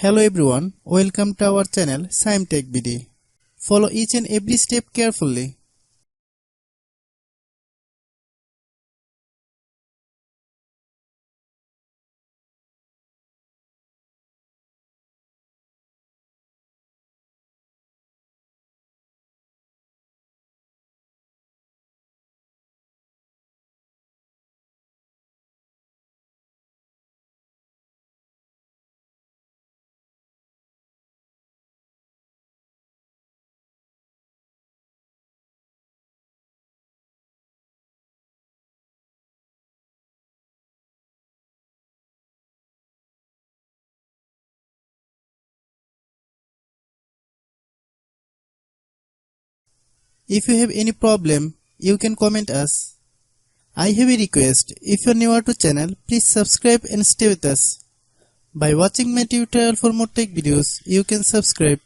Hello everyone, welcome to our channel Shaem TechBD. Follow each and every step carefully. If you have any problem, you can comment us. I have a request, if you are new to channel, please subscribe and stay with us. By watching my tutorial for more tech videos, you can subscribe.